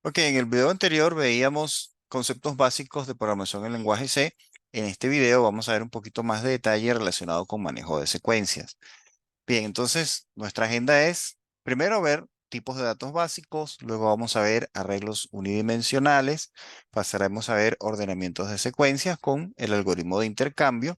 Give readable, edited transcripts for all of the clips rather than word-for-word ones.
Ok, en el video anterior veíamos conceptos básicos de programación en lenguaje C. En este video vamos a ver un poquito más de detalle relacionado con manejo de secuencias. Bien, entonces nuestra agenda es primero ver tipos de datos básicos, luego vamos a ver arreglos unidimensionales, pasaremos a ver ordenamientos de secuencias con el algoritmo de intercambio.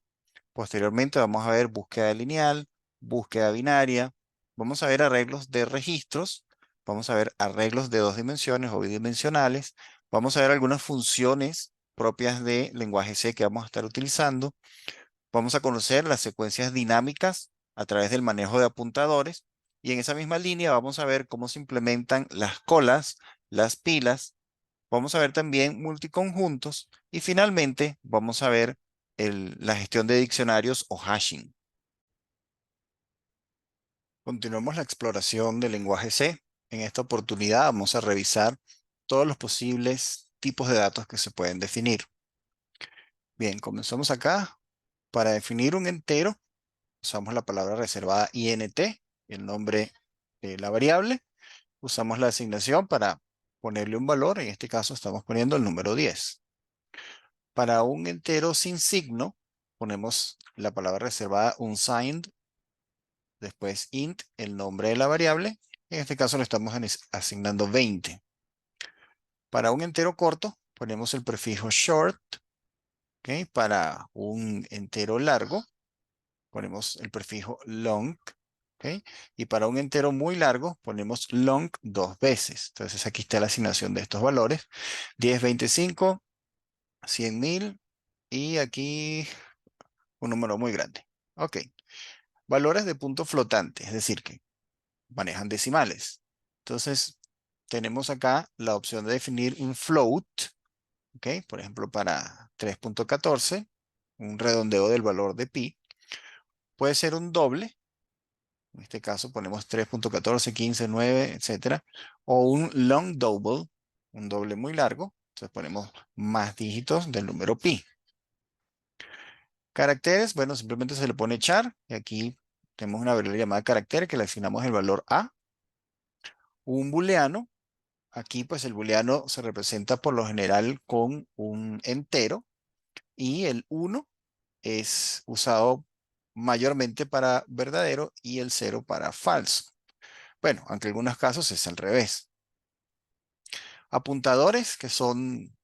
Posteriormente vamos a ver búsqueda lineal, búsqueda binaria, vamos a ver arreglos de registros, vamos a ver arreglos de dos dimensiones o bidimensionales, vamos a ver algunas funciones propias de lenguaje C que vamos a estar utilizando, vamos a conocer las secuencias dinámicas a través del manejo de apuntadores y en esa misma línea vamos a ver cómo se implementan las colas, las pilas. Vamos a ver también multiconjuntos y finalmente vamos a ver la gestión de diccionarios o hashing. Continuamos la exploración del lenguaje C. En esta oportunidad vamos a revisar todos los posibles tipos de datos que se pueden definir. Bien, comenzamos acá. Para definir un entero, usamos la palabra reservada int, el nombre de la variable. Usamos la asignación para ponerle un valor. En este caso estamos poniendo el número 10. Para un entero sin signo, ponemos la palabra reservada unsigned, después int, el nombre de la variable. En este caso le estamos asignando 20. Para un entero corto, ponemos el prefijo short. ¿Ok? Para un entero largo, ponemos el prefijo long. ¿Ok? Y para un entero muy largo, ponemos long dos veces. Entonces aquí está la asignación de estos valores. 10, 25, 100.000 y aquí un número muy grande. Ok. Valores de punto flotante, es decir, que manejan decimales. Entonces, tenemos acá la opción de definir un float, ¿ok? Por ejemplo, para 3.14, un redondeo del valor de pi. Puede ser un doble, en este caso ponemos 3.14, 15, 9, etcétera. O un long double, un doble muy largo. Entonces ponemos más dígitos del número pi. Caracteres, bueno, simplemente se le pone char. Y aquí tenemos una variable llamada carácter que le asignamos el valor a. Un booleano, aquí pues el booleano se representa por lo general con un entero y el 1 es usado mayormente para verdadero y el 0 para falso. Bueno, aunque en algunos casos es al revés. Apuntadores, que son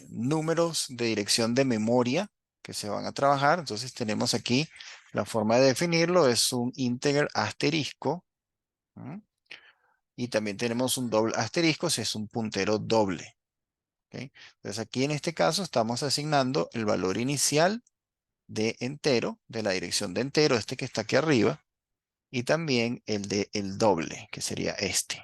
números de dirección de memoria que se van a trabajar. Entonces tenemos aquí la forma de definirlo, es un integer asterisco. ¿Mm? Y también tenemos un doble asterisco si es un puntero doble. ¿Ok? Entonces aquí en este caso estamos asignando el valor inicial de entero, de la dirección de entero, este que está aquí arriba, y también el de el doble, que sería este.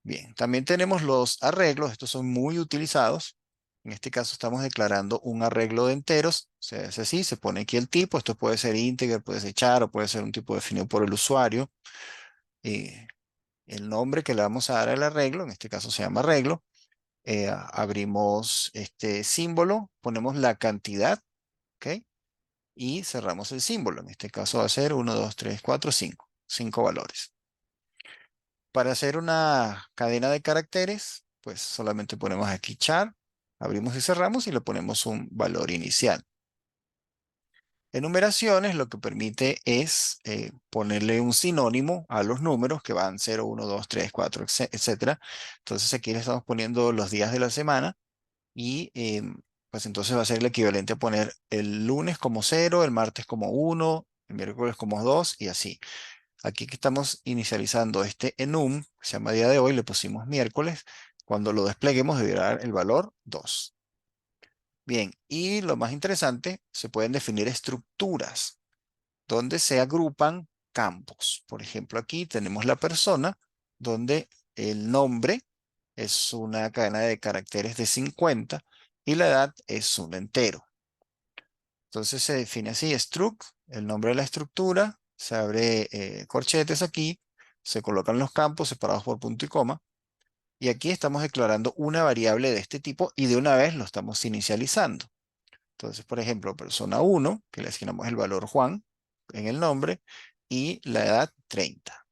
Bien, también tenemos los arreglos, estos son muy utilizados. En este caso estamos declarando un arreglo de enteros, se hace así, se pone aquí el tipo, esto puede ser integer, puede ser char o puede ser un tipo definido por el usuario. El nombre que le vamos a dar al arreglo, en este caso se llama arreglo. Abrimos este símbolo, ponemos la cantidad, ¿ok? Y cerramos el símbolo. En este caso va a ser 1, 2, 3, 4, 5. 5 valores. Para hacer una cadena de caracteres, pues solamente ponemos aquí char, abrimos y cerramos y le ponemos un valor inicial. Enumeraciones lo que permite es ponerle un sinónimo a los números que van 0, 1, 2, 3, 4, etcétera. Entonces aquí le estamos poniendo los días de la semana y pues entonces va a ser el equivalente a poner el lunes como 0, el martes como 1, el miércoles como 2 y así. Aquí que estamos inicializando este enum, que se llama día de hoy, le pusimos miércoles. Cuando lo despleguemos deberá dar el valor 2. Bien, y lo más interesante, se pueden definir estructuras donde se agrupan campos. Por ejemplo, aquí tenemos la persona, donde el nombre es una cadena de caracteres de 50 y la edad es un entero. Entonces se define así, struct, el nombre de la estructura, se abre corchetes aquí, se colocan los campos separados por punto y coma, y aquí estamos declarando una variable de este tipo y de una vez lo estamos inicializando. Entonces, por ejemplo, persona 1, que le asignamos el valor Juan en el nombre, y la edad 30.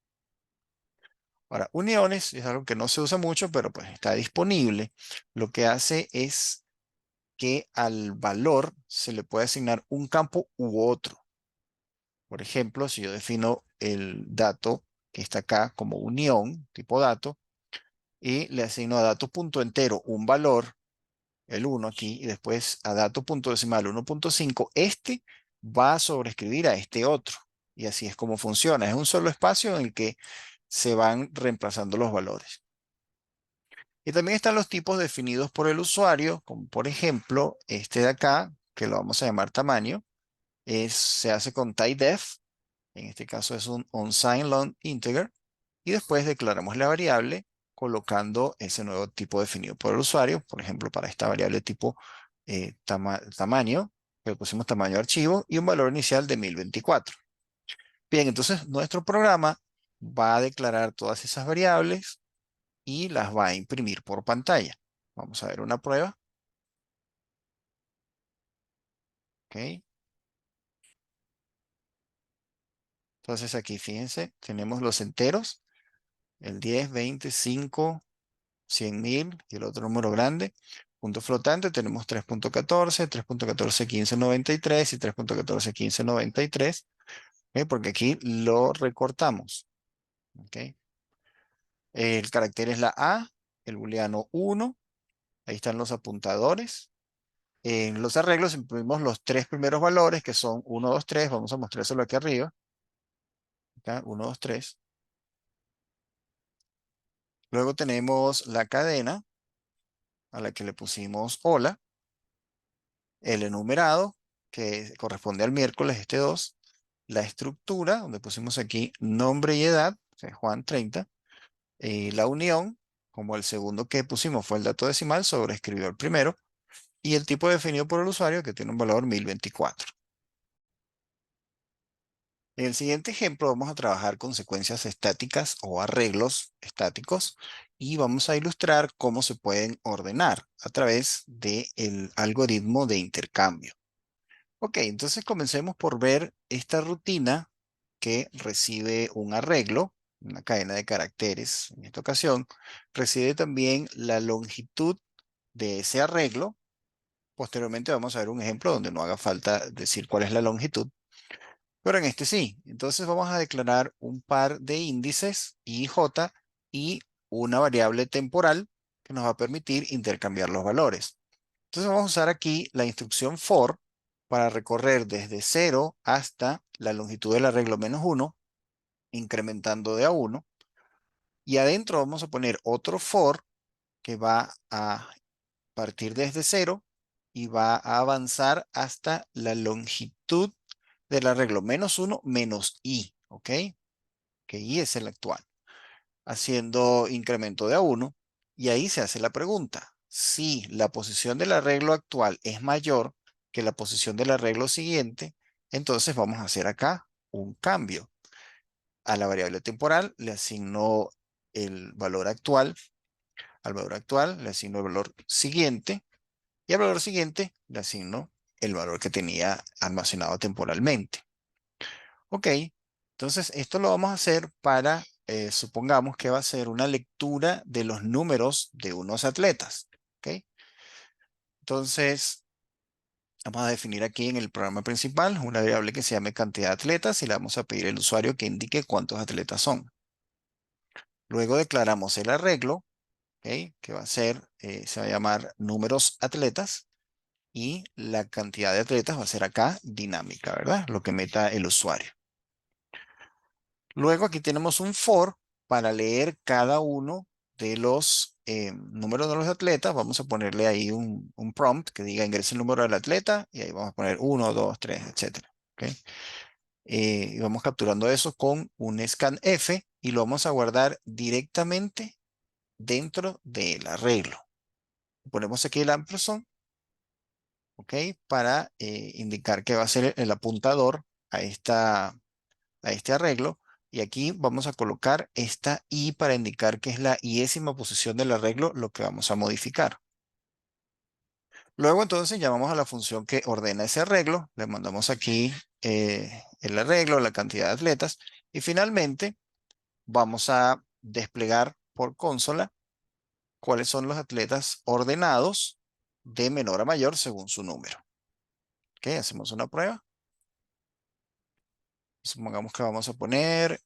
Ahora, uniones es algo que no se usa mucho, pero pues está disponible. Lo que hace es que al valor se le puede asignar un campo u otro. Por ejemplo, si yo defino el dato que está acá como unión, tipo dato, y le asigno a dato punto entero un valor, el 1 aquí, y después a dato punto decimal 1.5, este va a sobreescribir a este otro. Y así es como funciona. Es un solo espacio en el que se van reemplazando los valores. Y también están los tipos definidos por el usuario, como por ejemplo este de acá, que lo vamos a llamar tamaño, se hace con typedef, en este caso es un unsigned long integer, y después declaramos la variable colocando ese nuevo tipo definido por el usuario, por ejemplo para esta variable tipo tamaño, le pusimos tamaño de archivo y un valor inicial de 1024. Bien, entonces nuestro programa va a declarar todas esas variables y las va a imprimir por pantalla. Vamos a ver una prueba. ¿Ok? Entonces aquí fíjense, tenemos los enteros, el 10, 20, 5, 100.000 y el otro número grande. Punto flotante tenemos 3.14, 3.14, 1593 y 3.14, 1593, ¿ok? Porque aquí lo recortamos. ¿Ok? El carácter es la A, el booleano 1, ahí están los apuntadores. En los arreglos imprimimos los tres primeros valores que son 1, 2, 3. Vamos a mostrárselo aquí arriba. Acá, 1, 2, 3. Luego tenemos la cadena a la que le pusimos hola. El enumerado que corresponde al miércoles, este 2. La estructura, donde pusimos aquí nombre y edad, o sea, Juan 30. La unión, como el segundo que pusimos fue el dato decimal, sobreescribió el primero. Y el tipo definido por el usuario que tiene un valor 1024. En el siguiente ejemplo vamos a trabajar con secuencias estáticas o arreglos estáticos y vamos a ilustrar cómo se pueden ordenar a través del algoritmo de intercambio. Ok, entonces comencemos por ver esta rutina que recibe un arreglo, una cadena de caracteres en esta ocasión, recibe también la longitud de ese arreglo. Posteriormente vamos a ver un ejemplo donde no haga falta decir cuál es la longitud. Pero en este sí. Entonces vamos a declarar un par de índices i, j y una variable temporal que nos va a permitir intercambiar los valores. Entonces vamos a usar aquí la instrucción for para recorrer desde 0 hasta la longitud del arreglo -1, incrementando de a 1. Y adentro vamos a poner otro for que va a partir desde 0 y va a avanzar hasta la longitud del arreglo -1 menos i, ¿ok? Que i es el actual, haciendo incremento de a 1, y ahí se hace la pregunta. Si la posición del arreglo actual es mayor que la posición del arreglo siguiente, entonces vamos a hacer acá un cambio. A la variable temporal le asigno el valor actual, al valor actual le asigno el valor siguiente, y al valor siguiente le asigno el valor que tenía almacenado temporalmente. Ok, entonces esto lo vamos a hacer para, supongamos que va a ser una lectura de los números de unos atletas. Ok, entonces vamos a definir aquí en el programa principal una variable que se llame cantidad de atletas y le vamos a pedir al usuario que indique cuántos atletas son. Luego declaramos el arreglo, ok, que va a ser, se va a llamar números atletas y la cantidad de atletas va a ser acá dinámica, ¿verdad? Lo que meta el usuario. Luego aquí tenemos un for para leer cada uno de los números de los atletas. Vamos a ponerle ahí un prompt que diga ingrese el número del atleta y ahí vamos a poner 1, 2, 3, etcétera. ¿Ok? Y vamos capturando eso con un scanf y lo vamos a guardar directamente dentro del arreglo. Ponemos aquí el ampersand, ¿ok? Para indicar que va a ser el apuntador a este arreglo. Y aquí vamos a colocar esta i para indicar que es la iésima posición del arreglo lo que vamos a modificar. Luego entonces llamamos a la función que ordena ese arreglo. Le mandamos aquí el arreglo, la cantidad de atletas. Y finalmente vamos a desplegar por consola cuáles son los atletas ordenados de menor a mayor según su número. Ok, hacemos una prueba. Supongamos que vamos a poner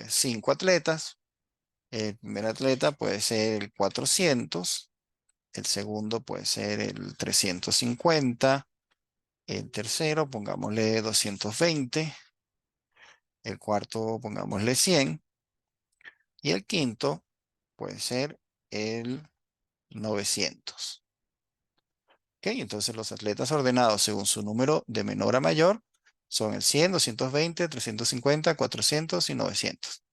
5 atletas. El primer atleta puede ser el 400, el segundo puede ser el 350, el tercero pongámosle 220, el cuarto pongámosle 100 y el quinto puede ser el 900. ¿Ok? Entonces los atletas ordenados según su número de menor a mayor son el 100, 220, 350, 400 y 900.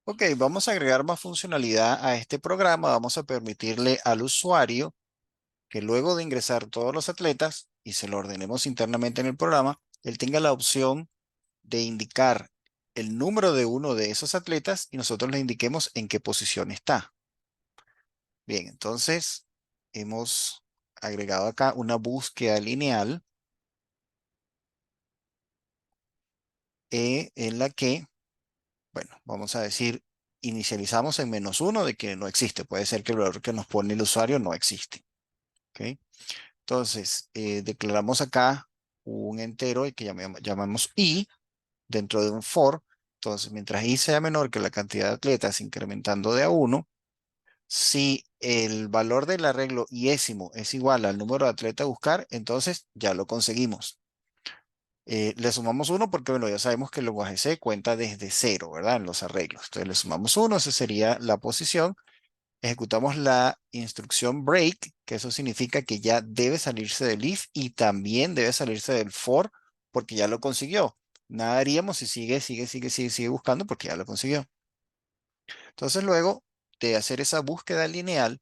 Ok, vamos a agregar más funcionalidad a este programa. Vamos a permitirle al usuario que luego de ingresar todos los atletas y se lo ordenemos internamente en el programa, él tenga la opción de indicar el número de uno de esos atletas y nosotros le indiquemos en qué posición está. Bien, entonces hemos agregado acá una búsqueda lineal en la que, bueno, vamos a decir, inicializamos en -1 de que no existe. Puede ser que el valor que nos pone el usuario no existe. ¿Ok? Entonces, declaramos acá un entero que llamamos i dentro de un for. Entonces, mientras i sea menor que la cantidad de atletas incrementando de a 1, si el valor del arreglo iésimo es igual al número de atletas a buscar, entonces ya lo conseguimos. Le sumamos 1 porque, bueno, ya sabemos que el lenguaje C cuenta desde 0, ¿verdad? En los arreglos. Entonces le sumamos 1, esa sería la posición. Ejecutamos la instrucción break, que eso significa que ya debe salirse del if y también debe salirse del for porque ya lo consiguió. Nada haríamos si sigue buscando porque ya lo consiguió. Entonces luego de hacer esa búsqueda lineal,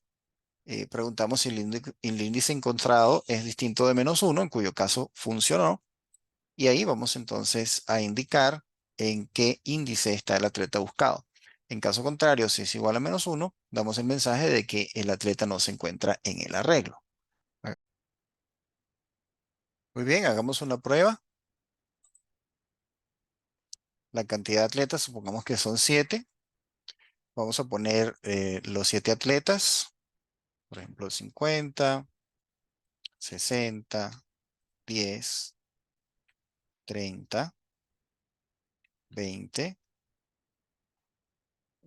preguntamos si el índice encontrado es distinto de -1, en cuyo caso funcionó. Y ahí vamos entonces a indicar en qué índice está el atleta buscado. En caso contrario, si es igual a -1, damos el mensaje de que el atleta no se encuentra en el arreglo. Muy bien, hagamos una prueba. La cantidad de atletas, supongamos que son 7. Vamos a poner los 7 atletas, por ejemplo, 50, 60, 10, 30, 20,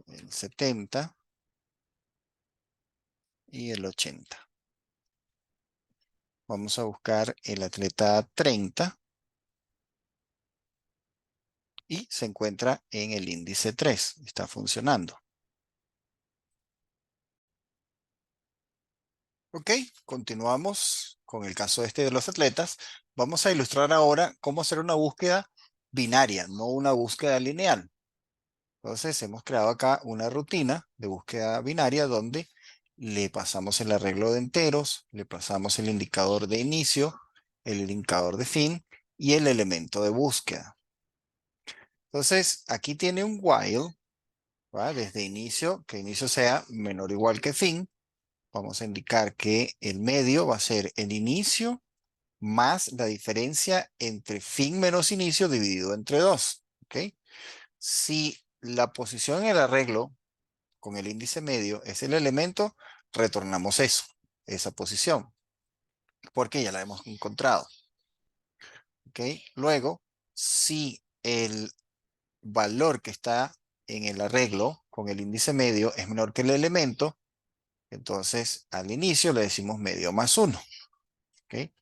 el 70 y el 80. Vamos a buscar el atleta 30 y se encuentra en el índice 3. Está funcionando. Ok, continuamos con el caso este de los atletas. Vamos a ilustrar ahora cómo hacer una búsqueda binaria, no una búsqueda lineal. Entonces hemos creado acá una rutina de búsqueda binaria donde le pasamos el arreglo de enteros, le pasamos el indicador de inicio, el indicador de fin y el elemento de búsqueda. Entonces aquí tiene un while, ¿va? Desde inicio, que inicio sea menor o igual que fin. Vamos a indicar que el medio va a ser el inicio más la diferencia entre fin menos inicio dividido entre 2. ¿Ok? Si la posición en el arreglo con el índice medio es el elemento, retornamos eso, esa posición, porque ya la hemos encontrado. ¿Ok? Luego, si el valor que está en el arreglo con el índice medio es menor que el elemento, entonces al inicio le decimos medio más 1. ¿Ok?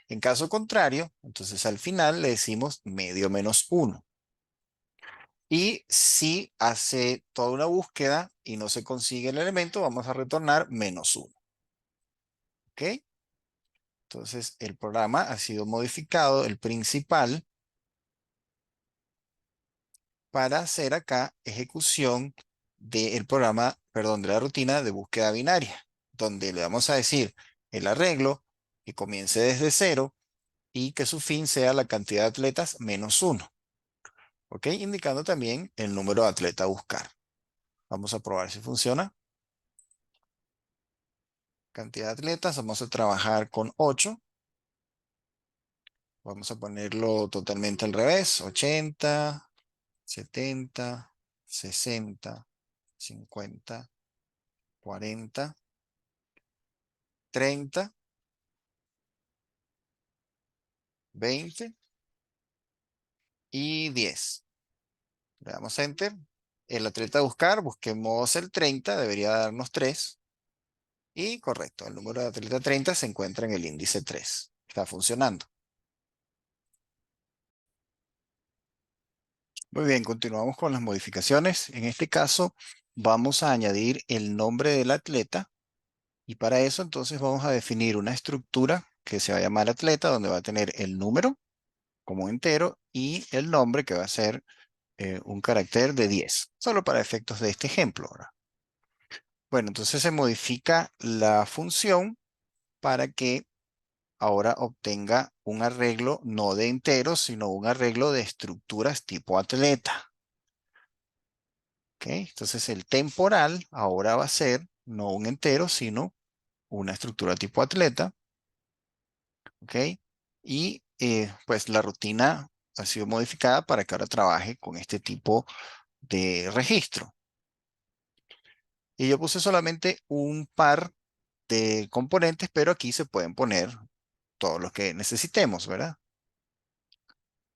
En caso contrario, entonces al final le decimos medio menos 1. Y si hace toda una búsqueda y no se consigue el elemento, vamos a retornar -1. ¿Ok? Entonces el programa ha sido modificado, el principal, para hacer acá ejecución del programa, perdón, de la rutina de búsqueda binaria, donde le vamos a decir el arreglo que comience desde 0 y que su fin sea la cantidad de atletas -1. ¿Ok? Indicando también el número de atleta a buscar. Vamos a probar si funciona. Cantidad de atletas, vamos a trabajar con 8. Vamos a ponerlo totalmente al revés, 80, 70, 60, 50, 40, 30, 20 y 10. Le damos Enter. El atleta a buscar, busquemos el 30, debería darnos 3. Y correcto, el número de atleta 30 se encuentra en el índice 3. Está funcionando. Muy bien, continuamos con las modificaciones. En este caso, vamos a añadir el nombre del atleta y para eso entonces vamos a definir una estructura que se va a llamar atleta, donde va a tener el número como entero y el nombre que va a ser un carácter de 10, solo para efectos de este ejemplo. ¿Verdad? Bueno, entonces se modifica la función para que ahora obtenga un arreglo no de enteros, sino un arreglo de estructuras tipo atleta. ¿Ok? Entonces el temporal ahora va a ser no un entero, sino una estructura tipo atleta. ¿Ok? Y pues la rutina ha sido modificada para que ahora trabaje con este tipo de registro. Y yo puse solamente un par de componentes, pero aquí se pueden poner todos los que necesitemos, ¿verdad?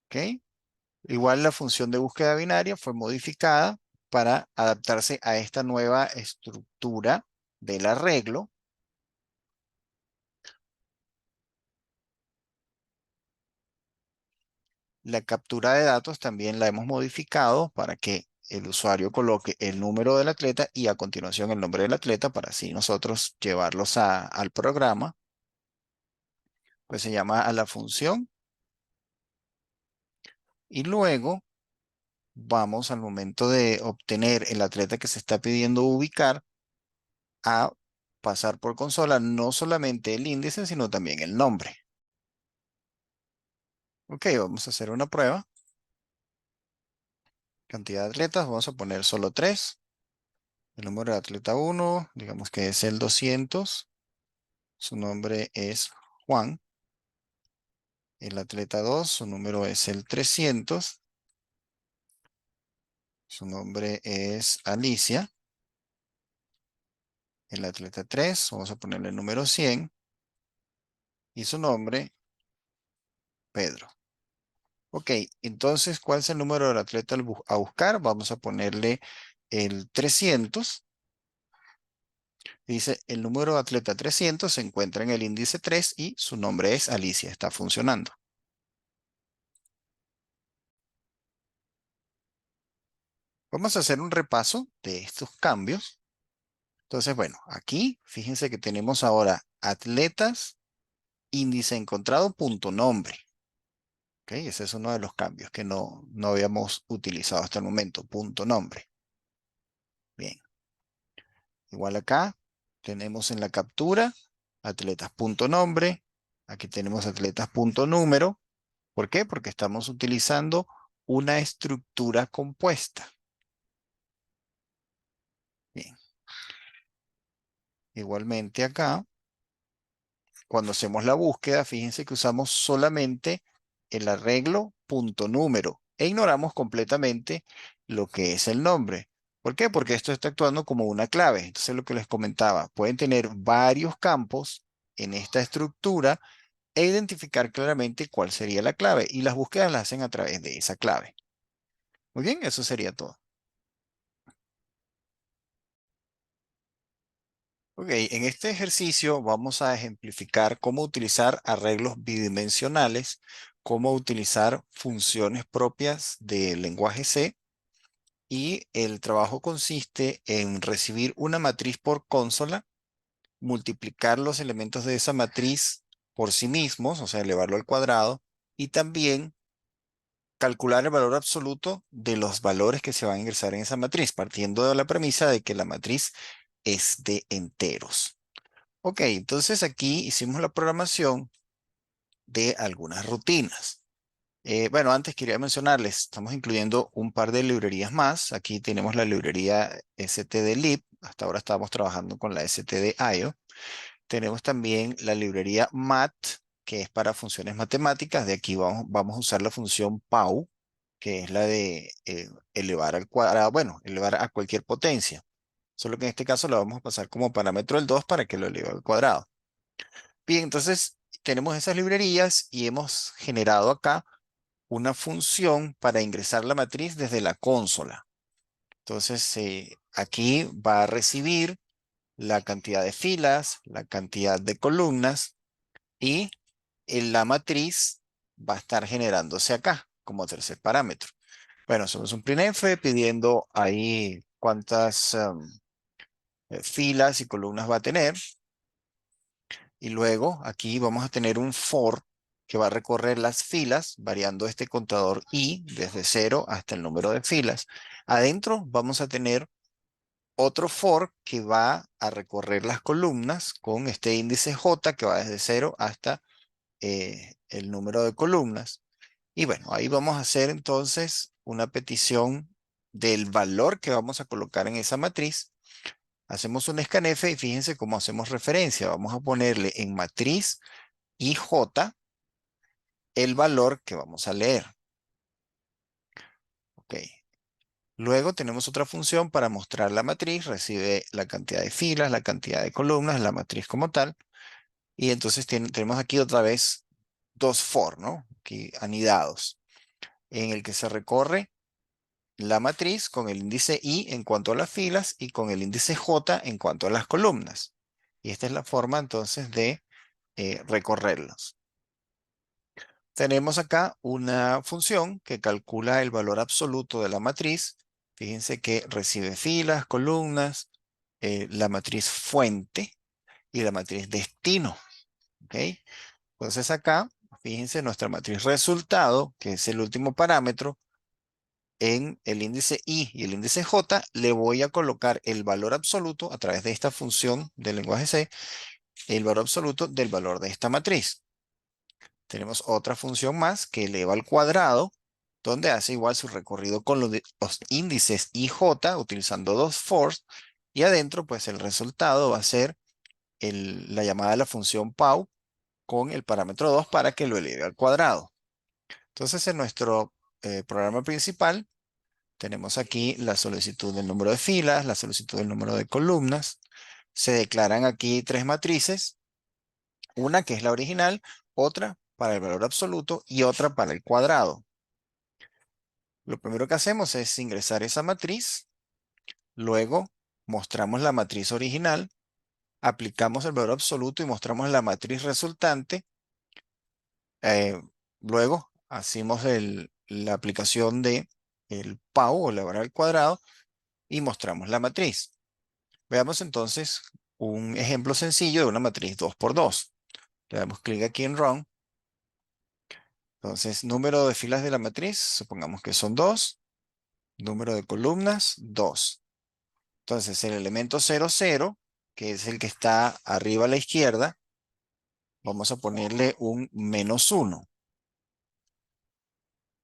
¿Ok? Igual la función de búsqueda binaria fue modificada para adaptarse a esta nueva estructura del arreglo. La captura de datos también la hemos modificado para que el usuario coloque el número del atleta y a continuación el nombre del atleta para así nosotros llevarlos al programa. Pues se llama a la función y luego vamos al momento de obtener el atleta que se está pidiendo ubicar a pasar por consola no solamente el índice, sino también el nombre. Ok, vamos a hacer una prueba. Cantidad de atletas, vamos a poner solo 3. El número de atleta 1, digamos que es el 200. Su nombre es Juan. El atleta 2, su número es el 300. Su nombre es Alicia. El atleta 3, vamos a ponerle el número 100. Y su nombre, Pedro. Ok, entonces, ¿cuál es el número del atleta a buscar? Vamos a ponerle el 300. Dice, el número de atleta 300 se encuentra en el índice 3 y su nombre es Alicia. Está funcionando. Vamos a hacer un repaso de estos cambios. Entonces, bueno, aquí fíjense que tenemos ahora atletas, índice encontrado, punto nombre. Ok, ese es uno de los cambios que no habíamos utilizado hasta el momento, punto nombre. Bien. Igual acá tenemos en la captura atletas punto nombre. Aquí tenemos atletas punto número. ¿Por qué? Porque estamos utilizando una estructura compuesta. Bien. Igualmente acá, cuando hacemos la búsqueda, fíjense que usamos solamente el arreglo punto número e ignoramos completamente lo que es el nombre. ¿Por qué? Porque esto está actuando como una clave. Entonces, lo que les comentaba, pueden tener varios campos en esta estructura e identificar claramente cuál sería la clave. Y las búsquedas las hacen a través de esa clave. Muy bien, eso sería todo. Ok, en este ejercicio vamos a ejemplificar cómo utilizar arreglos bidimensionales, cómo utilizar funciones propias del lenguaje C y el trabajo consiste en recibir una matriz por consola, multiplicar los elementos de esa matriz por sí mismos, o sea, elevarlo al cuadrado, y también calcular el valor absoluto de los valores que se van a ingresar en esa matriz, partiendo de la premisa de que la matriz es de enteros. Ok, entonces aquí hicimos la programación de algunas rutinas. Bueno, antes quería mencionarles, estamos incluyendo un par de librerías más. Aquí tenemos la librería stdlib. Hasta ahora estamos trabajando con la stdio. Tenemos también la librería mat, que es para funciones matemáticas. De aquí vamos a usar la función pau. que es la de elevar al cuadrado, bueno, elevar a cualquier potencia. Solo que en este caso lo vamos a pasar como parámetro el 2 para que lo eleve al cuadrado. Bien, entonces tenemos esas librerías y hemos generado acá una función para ingresar la matriz desde la consola. Entonces aquí va a recibir la cantidad de filas, la cantidad de columnas y la matriz va a estar generándose acá como tercer parámetro. Bueno, somos un printf pidiendo ahí cuántas filas y columnas va a tener. Y luego aquí vamos a tener un for que va a recorrer las filas, variando este contador i desde 0 hasta el número de filas. Adentro vamos a tener otro for que va a recorrer las columnas con este índice j que va desde 0 hasta el número de columnas. Y bueno, ahí vamos a hacer entonces una petición del valor que vamos a colocar en esa matriz. Hacemos un scanf y fíjense cómo hacemos referencia. Vamos a ponerle en matriz IJ el valor que vamos a leer. Ok. Luego tenemos otra función para mostrar la matriz. Recibe la cantidad de filas, la cantidad de columnas, la matriz como tal. Y entonces tenemos aquí otra vez dos for, ¿no? Aquí anidados, en el que se recorre la matriz con el índice i en cuanto a las filas y con el índice j en cuanto a las columnas. Y esta es la forma entonces de recorrerlos. Tenemos acá una función que calcula el valor absoluto de la matriz. Fíjense que recibe filas, columnas, la matriz fuente y la matriz destino. ¿Ok? Entonces acá, fíjense nuestra matriz resultado, que es el último parámetro, en el índice i y el índice j, le voy a colocar el valor absoluto a través de esta función del lenguaje C, el valor absoluto del valor de esta matriz. Tenemos otra función más que eleva al cuadrado, donde hace igual su recorrido con los índices i, j, utilizando dos fors, y adentro pues el resultado va a ser la llamada de la función PAU con el parámetro 2 para que lo eleve al cuadrado. Entonces en nuestro programa principal tenemos aquí la solicitud del número de filas, la solicitud del número de columnas. Se declaran aquí tres matrices, una que es la original, otra para el valor absoluto y otra para el cuadrado. Lo primero que hacemos es ingresar esa matriz, luego mostramos la matriz original, aplicamos el valor absoluto y mostramos la matriz resultante. Eh, Luego hacemos la aplicación de el PAU o elevar al cuadrado y mostramos la matriz. Veamos entonces un ejemplo sencillo de una matriz 2 por 2. Le damos clic aquí en Run. Entonces, número de filas de la matriz, supongamos que son 2. Número de columnas, 2. Entonces, el elemento 0, 0, que es el que está arriba a la izquierda, vamos a ponerle un -1.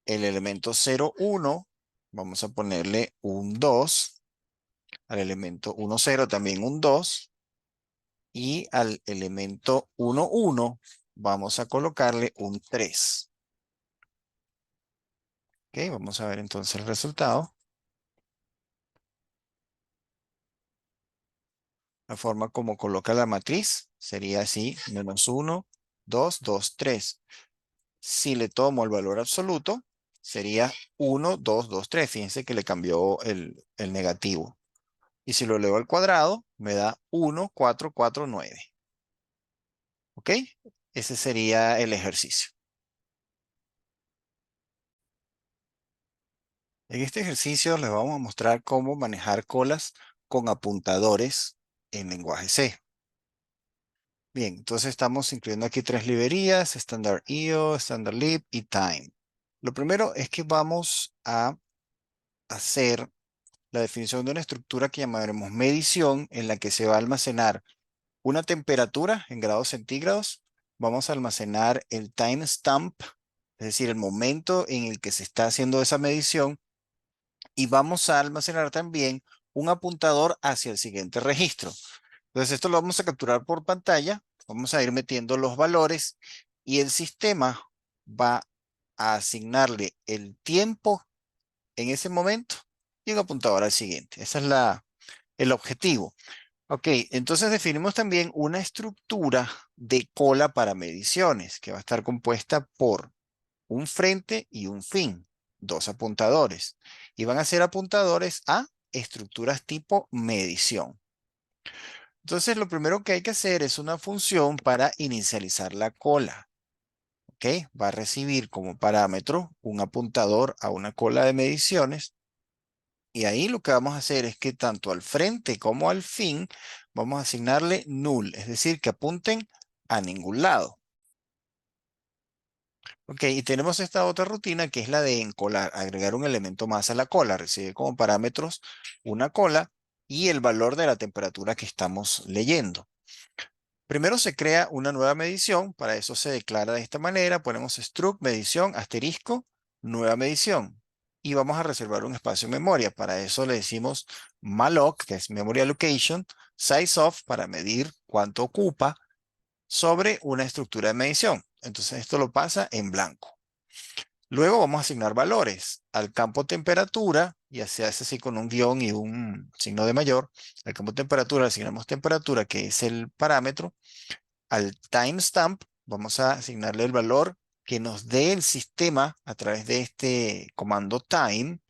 El elemento 0, 1, vamos a ponerle un 2. Al elemento 1, 0 también un 2. Y al elemento 1, 1 vamos a colocarle un 3. Ok, vamos a ver entonces el resultado. La forma como coloca la matriz sería así, -1, 2, 2, 3. Si le tomo el valor absoluto, sería 1, 2, 2, 3. Fíjense que le cambió el negativo. Y si lo elevo al cuadrado, me da 1, 4, 4, 9. ¿Ok? Ese sería el ejercicio. En este ejercicio les vamos a mostrar cómo manejar colas con apuntadores en lenguaje C. Bien, entonces estamos incluyendo aquí tres librerías, standard.io, standard.lib y time. Lo primero es que vamos a hacer la definición de una estructura que llamaremos medición, en la que se va a almacenar una temperatura en grados centígrados. Vamos a almacenar el timestamp, es decir, el momento en el que se está haciendo esa medición. Y vamos a almacenar también un apuntador hacia el siguiente registro. Entonces esto lo vamos a capturar por pantalla. Vamos a ir metiendo los valores y el sistema va a asignarle el tiempo en ese momento y un apuntador al siguiente. Ese es el objetivo. Ok, entonces definimos también una estructura de cola para mediciones que va a estar compuesta por un frente y un fin, dos apuntadores. Y van a ser apuntadores a estructuras tipo medición. Entonces, lo primero que hay que hacer es una función para inicializar la cola. ¿Ok? Va a recibir como parámetro un apuntador a una cola de mediciones. Y ahí lo que vamos a hacer es que tanto al frente como al fin vamos a asignarle null, es decir, que apunten a ningún lado. Ok, y tenemos esta otra rutina que es la de encolar, agregar un elemento más a la cola. Recibe como parámetros una cola y el valor de la temperatura que estamos leyendo. Primero se crea una nueva medición, para eso se declara de esta manera, ponemos struct medición asterisco nueva medición y vamos a reservar un espacio en memoria. Para eso le decimos malloc, que es memory allocation, sizeof para medir cuánto ocupa sobre una estructura de medición. Entonces esto lo pasa en blanco. Luego vamos a asignar valores al campo temperatura, ya se hace así con un guión y un signo de mayor. Al campo temperatura le asignamos temperatura, que es el parámetro. Al timestamp vamos a asignarle el valor que nos dé el sistema a través de este comando time.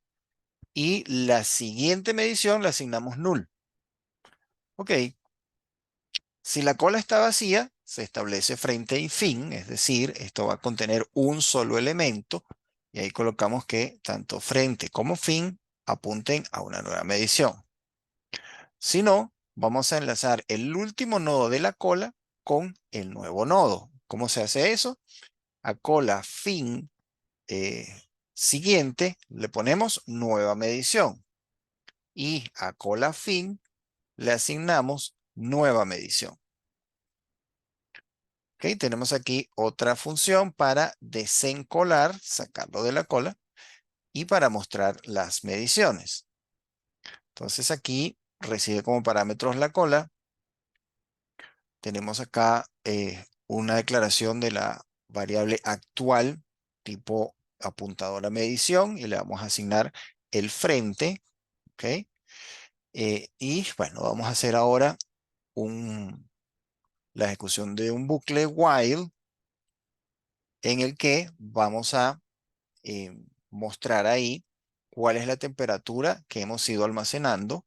Y la siguiente medición le asignamos null. Ok, si la cola está vacía, se establece frente y fin, es decir, esto va a contener un solo elemento. Y ahí colocamos que tanto frente como fin apunten a una nueva medición. Si no, vamos a enlazar el último nodo de la cola con el nuevo nodo. ¿Cómo se hace eso? A cola fin eh, siguiente le ponemos nueva medición. Y a cola fin le asignamos nueva medición. Ok, tenemos aquí otra función para desencolar, sacarlo de la cola, y para mostrar las mediciones. Entonces aquí recibe como parámetros la cola. Tenemos acá una declaración de la variable actual tipo apuntador a medición y le vamos a asignar el frente. ¿Ok? Y bueno, vamos a hacer ahora la ejecución de un bucle while en el que vamos a eh, mostrar ahí cuál es la temperatura que hemos ido almacenando.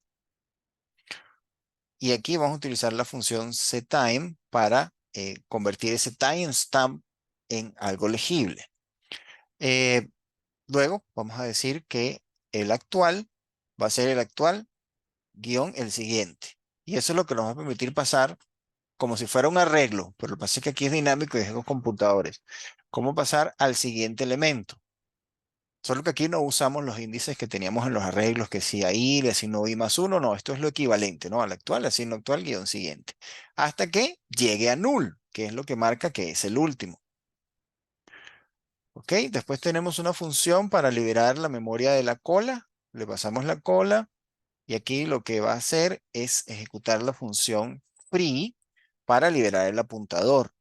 Y aquí vamos a utilizar la función setime para convertir ese timestamp en algo legible. Eh, Luego vamos a decir que el actual va a ser el actual guión el siguiente. Y eso es lo que nos va a permitir pasar como si fuera un arreglo, pero lo que pasa es que aquí es dinámico y es con computadores. ¿Cómo pasar al siguiente elemento? Solo que aquí no usamos los índices que teníamos en los arreglos, que si ahí le asigno i más uno, no, esto es lo equivalente, ¿no? Al actual, asigno actual guión siguiente. Hasta que llegue a null, que es lo que marca que es el último. ¿Ok? Después tenemos una función para liberar la memoria de la cola. Le pasamos la cola y aquí lo que va a hacer es ejecutar la función free para liberar el apuntador.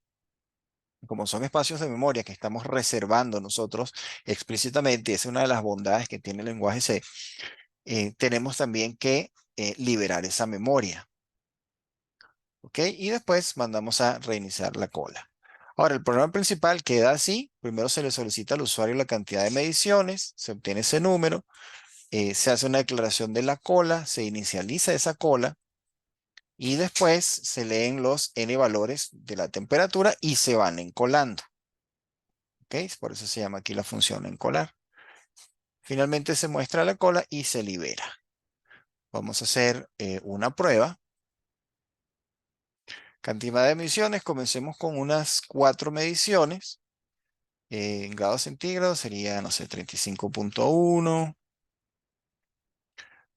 Como son espacios de memoria que estamos reservando nosotros explícitamente, esa es una de las bondades que tiene el lenguaje C, tenemos también que liberar esa memoria. ¿Ok? Y después mandamos a reiniciar la cola. Ahora, el programa principal queda así. Primero se le solicita al usuario la cantidad de mediciones, se obtiene ese número, se hace una declaración de la cola, se inicializa esa cola y después se leen los n valores de la temperatura y se van encolando. ¿Ok? Por eso se llama aquí la función encolar. Finalmente se muestra la cola y se libera. Vamos a hacer una prueba. Cantidad de mediciones, comencemos con unas 4 mediciones. En grados centígrados sería, no sé, 35.1,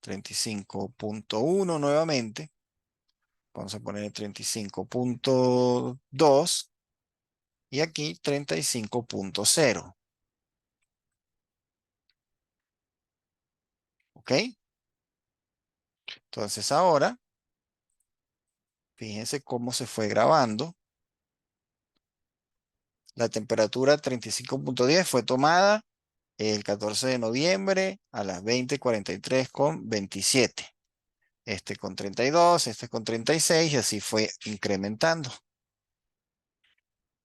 35.1 nuevamente. Vamos a poner 35.2 y aquí 35.0. ¿Ok? Entonces ahora, fíjense cómo se fue grabando. La temperatura 35.10 fue tomada el 14 de noviembre a las 20:43:27. Este con 32, este con 36 y así fue incrementando.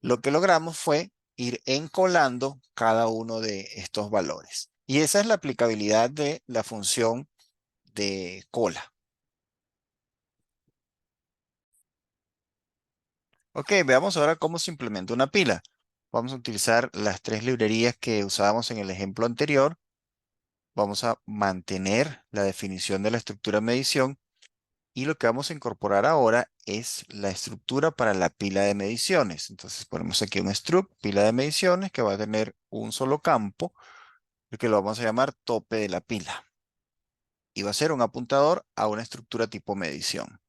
Lo que logramos fue ir encolando cada uno de estos valores. Y esa es la aplicabilidad de la función de cola. Ok, veamos ahora cómo se implementa una pila. Vamos a utilizar las tres librerías que usábamos en el ejemplo anterior. Vamos a mantener la definición de la estructura de medición y lo que vamos a incorporar ahora es la estructura para la pila de mediciones. Entonces ponemos aquí un struct, pila de mediciones, que va a tener un solo campo, el que lo vamos a llamar tope de la pila. Y va a ser un apuntador a una estructura tipo medición.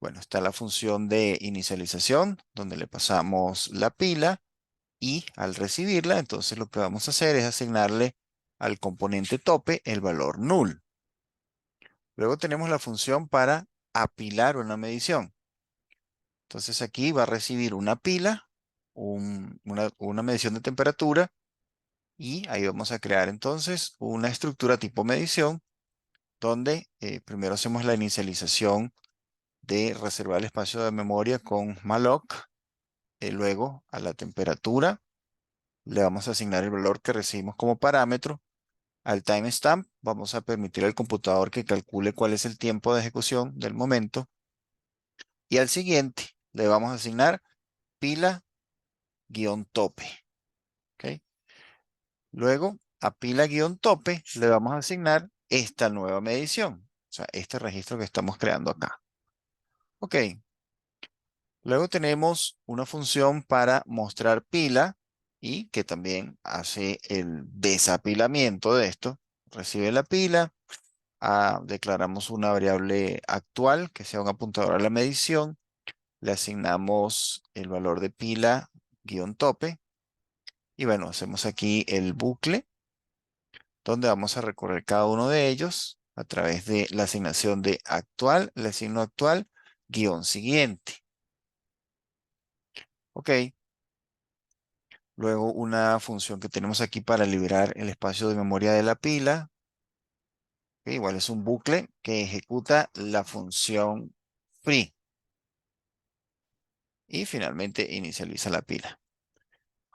Bueno, está la función de inicialización, donde le pasamos la pila y al recibirla, entonces lo que vamos a hacer es asignarle al componente tope el valor null. Luego tenemos la función para apilar una medición. Entonces aquí va a recibir una pila, una medición de temperatura y ahí vamos a crear entonces una estructura tipo medición donde primero hacemos la inicialización de reservar el espacio de memoria con malloc. Luego a la temperatura le vamos a asignar el valor que recibimos como parámetro. Al timestamp vamos a permitir al computador que calcule cuál es el tiempo de ejecución del momento. Y al siguiente le vamos a asignar pila-tope. ¿Ok? Luego a pila-tope le vamos a asignar esta nueva medición. O sea, este registro que estamos creando acá. Ok. Luego tenemos una función para mostrar pila y que también hace el desapilamiento de esto. Recibe la pila, declaramos una variable actual que sea un apuntador a la medición, le asignamos el valor de pila-tope y bueno, hacemos aquí el bucle donde vamos a recorrer cada uno de ellos a través de la asignación de actual, le asigno actual, guión siguiente. Ok. Luego una función que tenemos aquí para liberar el espacio de memoria de la pila. Que igual es un bucle que ejecuta la función free. Y finalmente inicializa la pila.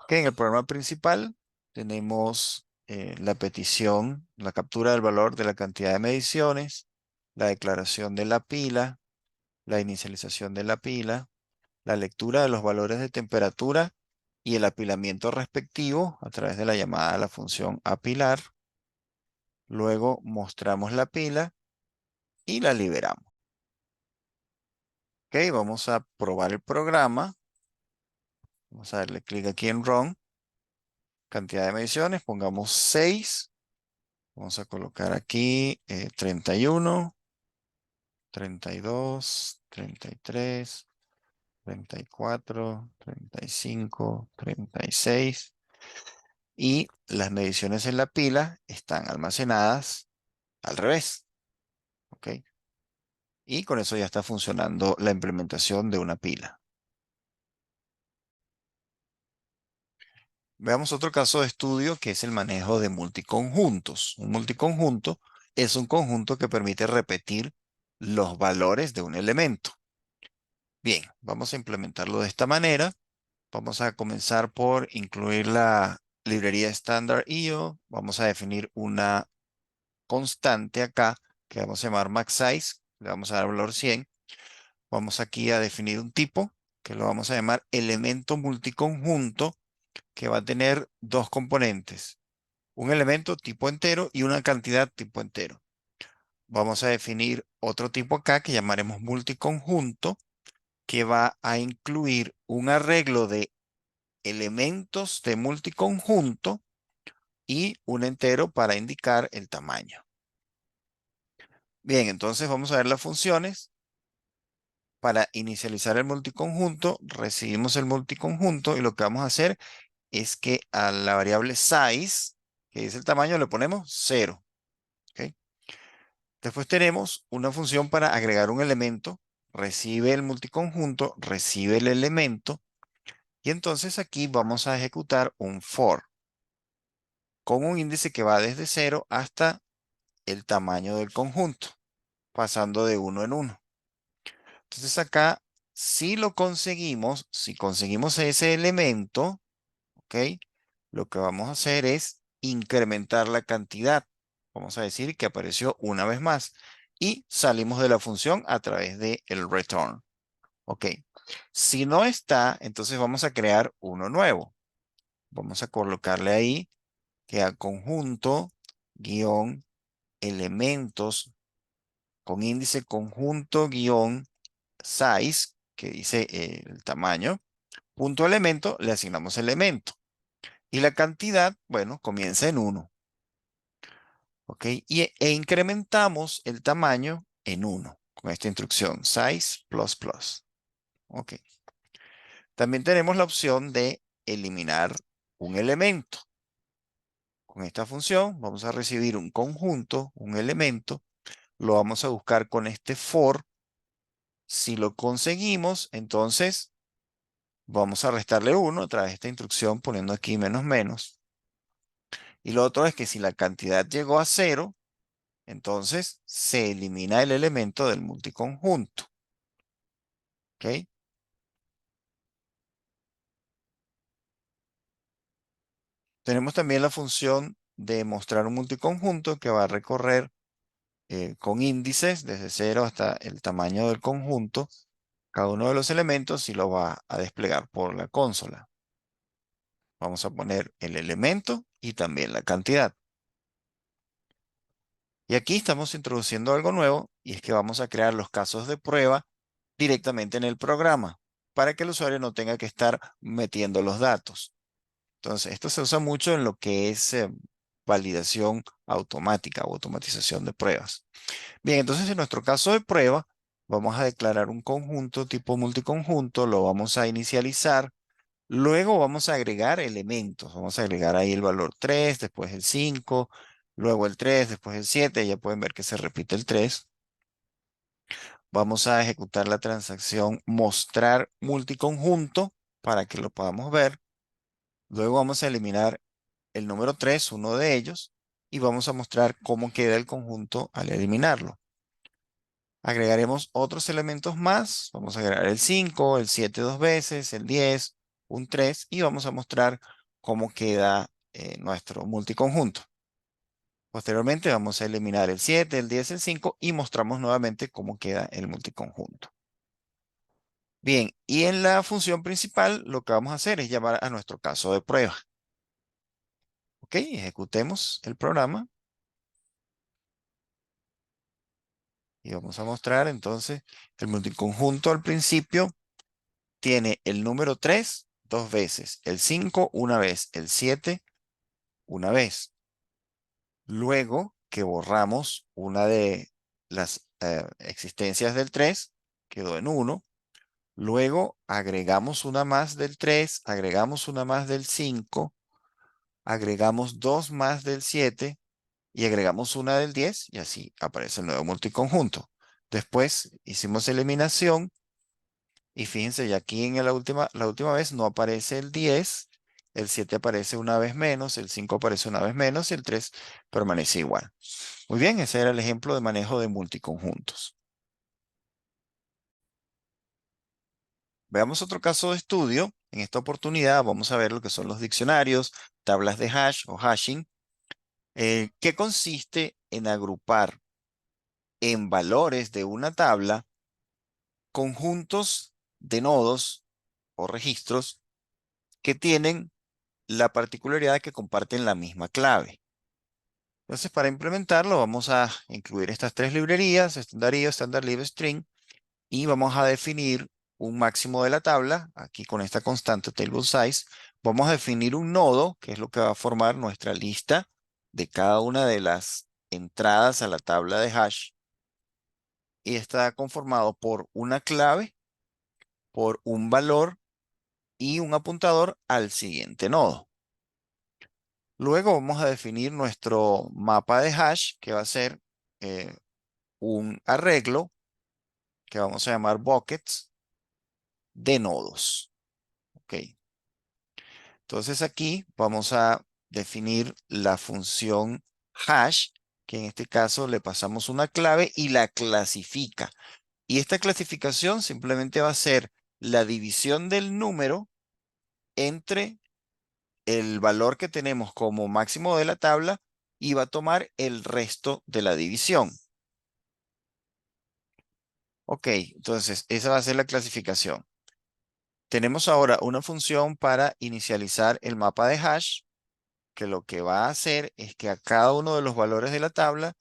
En el programa principal tenemos la petición, la captura del valor de la cantidad de mediciones, la declaración de la pila, la inicialización de la pila, la lectura de los valores de temperatura y el apilamiento respectivo a través de la llamada a la función apilar. Luego mostramos la pila y la liberamos. Ok, vamos a probar el programa. Vamos a darle clic aquí en Run. Cantidad de mediciones, pongamos 6. Vamos a colocar aquí 31, 32, 33, 34, 35, 36. Y las mediciones en la pila están almacenadas al revés. ¿Ok? Y con eso ya está funcionando la implementación de una pila. Veamos otro caso de estudio que es el manejo de multiconjuntos. Un multiconjunto es un conjunto que permite repetir los valores de un elemento. Bien, vamos a implementarlo de esta manera. Vamos a comenzar por incluir la librería standard.io. Vamos a definir una constante acá que vamos a llamar maxSize. Le vamos a dar valor 100. Vamos aquí a definir un tipo que lo vamos a llamar elemento multiconjunto que va a tener dos componentes. Un elemento tipo entero y una cantidad tipo entero. Vamos a definir otro tipo acá que llamaremos multiconjunto que va a incluir un arreglo de elementos de multiconjunto y un entero para indicar el tamaño. Bien, entonces vamos a ver las funciones. Para inicializar el multiconjunto, recibimos el multiconjunto y lo que vamos a hacer es que a la variable size, que es el tamaño, le ponemos 0. ¿Ok? Después tenemos una función para agregar un elemento. Recibe el multiconjunto, recibe el elemento. Y entonces aquí vamos a ejecutar un for. con un índice que va desde 0 hasta el tamaño del conjunto, pasando de uno en uno. Entonces acá, si lo conseguimos, si conseguimos ese elemento, ¿ok? Lo que vamos a hacer es incrementar la cantidad. Vamos a decir que apareció una vez más y salimos de la función a través del return. ¿Ok? Si no está, entonces vamos a crear uno nuevo. Vamos a colocarle ahí que a conjunto guión elementos con índice conjunto guión size, que dice el tamaño, punto elemento, le asignamos elemento. Y la cantidad, bueno, comienza en uno. ¿Ok? E incrementamos el tamaño en uno con esta instrucción, size plus plus. ¿Ok? También tenemos la opción de eliminar un elemento. Con esta función vamos a recibir un conjunto, un elemento, lo vamos a buscar con este for. Si lo conseguimos, entonces vamos a restarle 1 a través de esta instrucción poniendo aquí menos menos. Y lo otro es que si la cantidad llegó a 0, entonces se elimina el elemento del multiconjunto. ¿Ok? Tenemos también la función de mostrar un multiconjunto que va a recorrer con índices desde 0 hasta el tamaño del conjunto, cada uno de los elementos y lo va a desplegar por la consola. Vamos a poner el elemento y también la cantidad. Y aquí estamos introduciendo algo nuevo y es que vamos a crear los casos de prueba directamente en el programa para que el usuario no tenga que estar metiendo los datos. Entonces, esto se usa mucho en lo que es validación automática o automatización de pruebas. Bien, entonces en nuestro caso de prueba, vamos a declarar un conjunto tipo multiconjunto, lo vamos a inicializar, luego vamos a agregar elementos, vamos a agregar ahí el valor 3, después el 5, luego el 3, después el 7, ya pueden ver que se repite el 3. Vamos a ejecutar la transacción mostrar multiconjunto para que lo podamos ver. Luego vamos a eliminar el número 3, uno de ellos, y vamos a mostrar cómo queda el conjunto al eliminarlo. Agregaremos otros elementos más. Vamos a agregar el 5, el 7 dos veces, el 10, un 3 y vamos a mostrar cómo queda nuestro multiconjunto. Posteriormente vamos a eliminar el 7, el 10, el 5 y mostramos nuevamente cómo queda el multiconjunto. Bien, y en la función principal lo que vamos a hacer es llamar a nuestro caso de prueba. Ok, ejecutemos el programa y vamos a mostrar entonces el multiconjunto al principio tiene el número 3 dos veces, el 5 una vez, el 7 una vez. Luego que borramos una de las existencias del 3 quedó en 1. Luego agregamos una más del 3, agregamos una más del 5, agregamos dos más del 7 y agregamos una del 10 y así aparece el nuevo multiconjunto. Después hicimos eliminación y fíjense, ya aquí en la última vez no aparece el 10, el 7 aparece una vez menos, el 5 aparece una vez menos y el 3 permanece igual. Muy bien, ese era el ejemplo de manejo de multiconjuntos. Veamos otro caso de estudio. En esta oportunidad vamos a ver lo que son los diccionarios, tablas de hash o hashing, que consiste en agrupar en valores de una tabla conjuntos de nodos o registros que tienen la particularidad de que comparten la misma clave. Entonces, para implementarlo, vamos a incluir estas tres librerías, Stdio, Standard Live String, y vamos a definir un máximo de la tabla, aquí con esta constante table size. Vamos a definir un nodo, que es lo que va a formar nuestra lista de cada una de las entradas a la tabla de hash, y está conformado por una clave, por un valor y un apuntador al siguiente nodo. Luego vamos a definir nuestro mapa de hash, que va a ser eh, un arreglo que vamos a llamar buckets de nodos. Ok. Entonces aquí vamos a definir la función hash, que en este caso le pasamos una clave y la clasifica. Y esta clasificación simplemente va a ser la división del número entre el valor que tenemos como máximo de la tabla y va a tomar el resto de la división. Ok, entonces esa va a ser la clasificación. Tenemos ahora una función para inicializar el mapa de hash, que lo que va a hacer es que a cada uno de los valores de la tabla,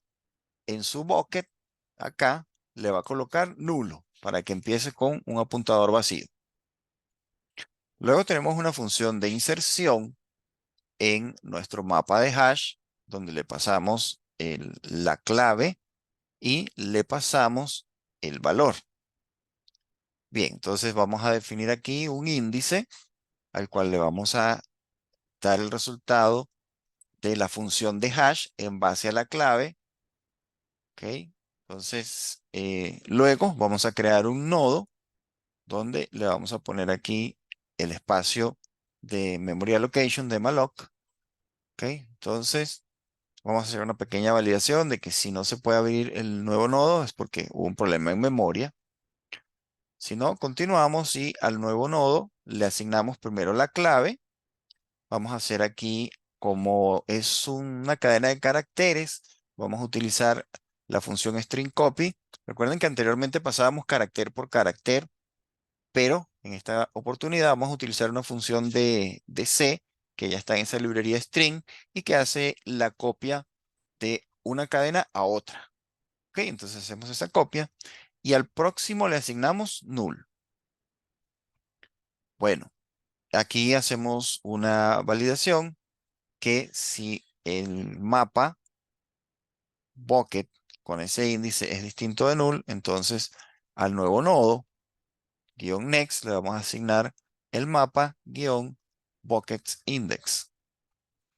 en su bucket, acá, le va a colocar nulo para que empiece con un apuntador vacío. Luego tenemos una función de inserción en nuestro mapa de hash, donde le pasamos la clave y le pasamos el valor. Bien, entonces vamos a definir aquí un índice al cual le vamos a dar el resultado de la función de hash en base a la clave. ¿Ok? Entonces, luego vamos a crear un nodo donde le vamos a poner aquí el espacio de memory allocation de malloc. ¿Ok? Entonces, vamos a hacer una pequeña validación de que si no se puede abrir el nuevo nodo es porque hubo un problema en memoria. Si no, continuamos y al nuevo nodo le asignamos primero la clave. Vamos a hacer aquí, como es una cadena de caracteres, vamos a utilizar la función string copy. Recuerden que anteriormente pasábamos carácter por carácter, pero en esta oportunidad vamos a utilizar una función de C que ya está en esa librería string y que hace la copia de una cadena a otra. ¿Ok? Entonces hacemos esa copia y al próximo le asignamos null. Bueno, aquí hacemos una validación que si el mapa bucket con ese índice es distinto de null, entonces al nuevo nodo, guión next, le vamos a asignar el mapa guión buckets index.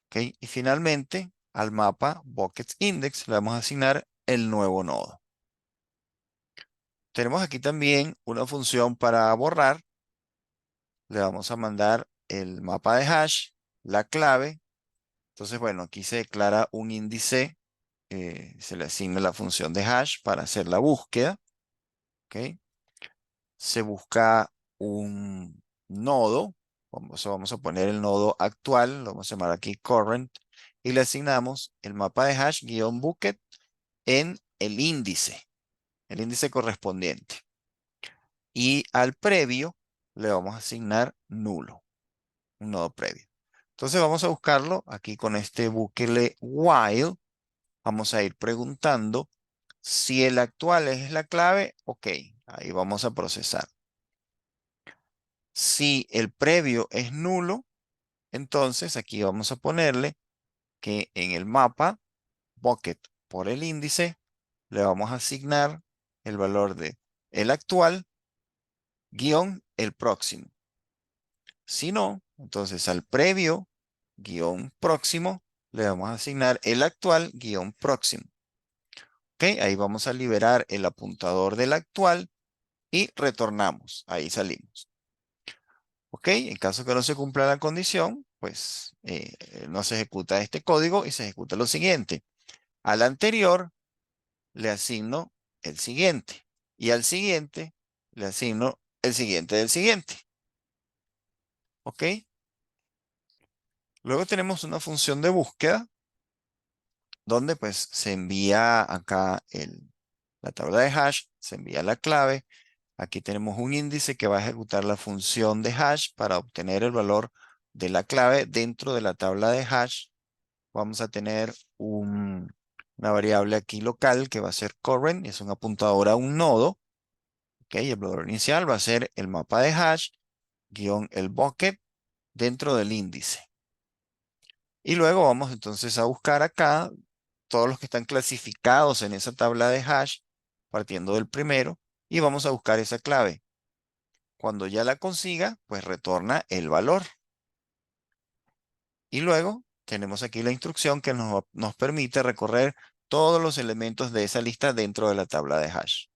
¿Ok? Y finalmente al mapa buckets index le vamos a asignar el nuevo nodo. Tenemos aquí también una función para borrar. Le vamos a mandar el mapa de hash, la clave. Entonces, bueno, aquí se declara un índice, se le asigna la función de hash para hacer la búsqueda. ¿Ok? Se busca un nodo. Vamos a poner el nodo actual, lo vamos a llamar aquí current, y le asignamos el mapa de hash guión bucket en el índice correspondiente. Y al previo le vamos a asignar nulo, un nodo previo. Entonces vamos a buscarlo aquí con este bucle while. Vamos a ir preguntando si el actual es la clave. Ok, ahí vamos a procesar. Si el previo es nulo, entonces aquí vamos a ponerle que en el mapa bucket por el índice le vamos a asignar el valor de el actual guión el próximo. Si no, entonces al previo guión próximo le vamos a asignar el actual guión próximo. Ok, ahí vamos a liberar el apuntador del actual y retornamos. Ahí salimos. Ok, en caso que no se cumpla la condición, pues no se ejecuta este código y se ejecuta lo siguiente. Al anterior le asigno el siguiente y al siguiente le asigno el siguiente del siguiente. Ok, luego tenemos una función de búsqueda donde pues se envía acá la tabla de hash, se envía la clave. Aquí tenemos un índice que va a ejecutar la función de hash para obtener el valor de la clave dentro de la tabla de hash. Vamos a tener una variable aquí local que va a ser current, y es un apuntador a un nodo. Ok, el valor inicial va a ser el mapa de hash guión el bucket dentro del índice. Y luego vamos entonces a buscar acá todos los que están clasificados en esa tabla de hash, partiendo del primero, y vamos a buscar esa clave. Cuando ya la consiga, pues retorna el valor. Y luego tenemos aquí la instrucción que nos permite recorrer todos los elementos de esa lista dentro de la tabla de hash.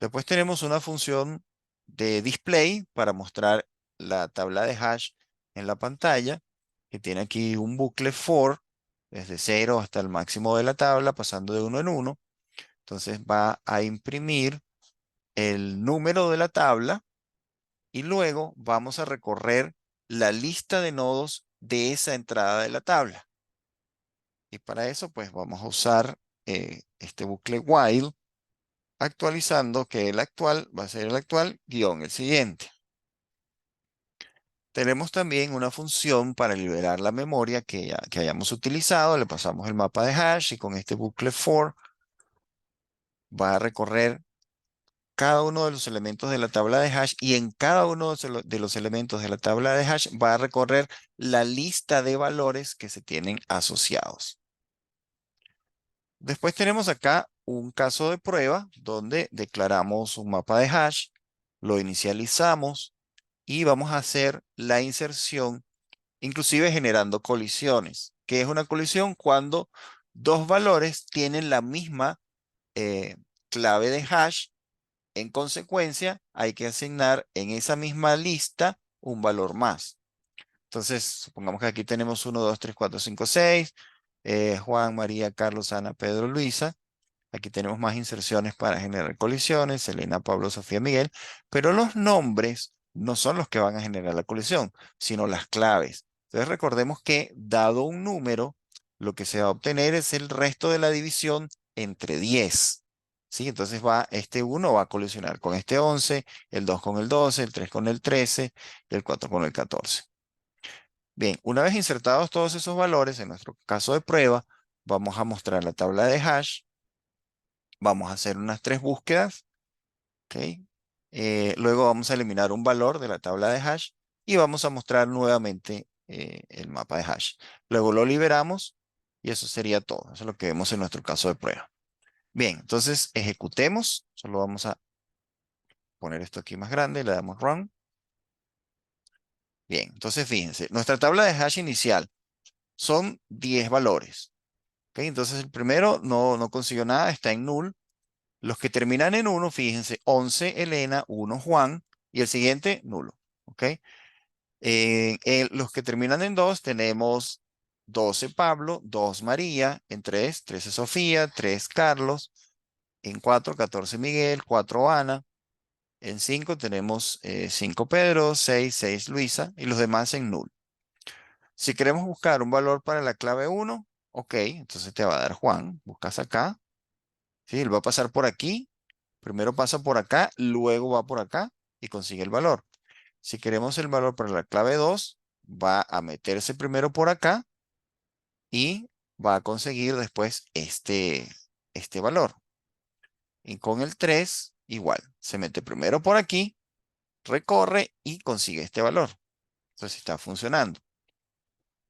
Después tenemos una función de display para mostrar la tabla de hash en la pantalla. que tiene aquí un bucle for, desde 0 hasta el máximo de la tabla, pasando de uno en uno. Entonces va a imprimir el número de la tabla y luego vamos a recorrer la lista de nodos de esa entrada de la tabla. Y para eso, pues vamos a usar este bucle while, actualizando que el actual va a ser el actual guión el siguiente. Tenemos también una función para liberar la memoria que hayamos utilizado. Le pasamos el mapa de hash y con este bucle for va a recorrer cada uno de los elementos de la tabla de hash y en cada uno de los elementos de la tabla de hash va a recorrer la lista de valores que se tienen asociados. Después tenemos acá un caso de prueba donde declaramos un mapa de hash, lo inicializamos y vamos a hacer la inserción, inclusive generando colisiones. ¿Qué es una colisión? Cuando dos valores tienen la misma clave de hash. En consecuencia, hay que asignar en esa misma lista un valor más. Entonces, supongamos que aquí tenemos 1, 2, 3, 4, 5, 6. Juan, María, Carlos, Ana, Pedro, Luisa. Aquí tenemos más inserciones para generar colisiones, Elena, Pablo, Sofía, Miguel, pero los nombres no son los que van a generar la colisión, sino las claves. Entonces recordemos que dado un número, lo que se va a obtener es el resto de la división entre 10. ¿Sí? Entonces este 1 va a colisionar con este 11, el 2 con el 12, el 3 con el 13, el 4 con el 14. Bien, una vez insertados todos esos valores, en nuestro caso de prueba, vamos a mostrar la tabla de hash. Vamos a hacer unas 3 búsquedas, ¿ok? Luego vamos a eliminar un valor de la tabla de hash y vamos a mostrar nuevamente el mapa de hash. Luego lo liberamos y eso sería todo. Eso es lo que vemos en nuestro caso de prueba. Bien, entonces ejecutemos. Solo vamos a poner esto aquí más grande, le damos run. Bien, entonces fíjense, nuestra tabla de hash inicial son 10 valores. ¿Ok? Entonces el primero no consiguió nada, está en null. Los que terminan en 1, fíjense, 11 Elena, 1 Juan y el siguiente nulo. ¿Ok? Los que terminan en 2 tenemos 12 Pablo, 2 María, en 3, 13 Sofía, 3 Carlos, en 4, 14 Miguel, 4 Ana, en 5 tenemos 5 Pedro, 6, 6 Luisa y los demás en null. Si queremos buscar un valor para la clave 1, ok, entonces te va a dar Juan, buscas acá, ¿sí? Él va a pasar por aquí. Primero pasa por acá, luego va por acá y consigue el valor. Si queremos el valor para la clave 2, va a meterse primero por acá y va a conseguir después este valor. Y con el 3, igual. Se mete primero por aquí, recorre y consigue este valor. Entonces está funcionando.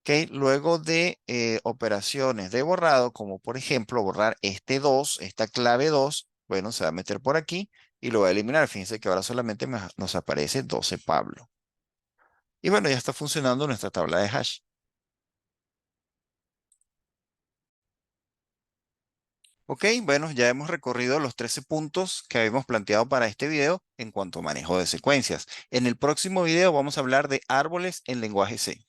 ¿Ok? Luego de operaciones de borrado, como por ejemplo borrar este 2, esta clave 2, bueno, se va a meter por aquí y lo va a eliminar. Fíjense que ahora solamente nos aparece 12 Pablo. Y bueno, ya está funcionando nuestra tabla de hash. Ok, bueno, ya hemos recorrido los 13 puntos que habíamos planteado para este video en cuanto a manejo de secuencias. En el próximo video vamos a hablar de árboles en lenguaje C.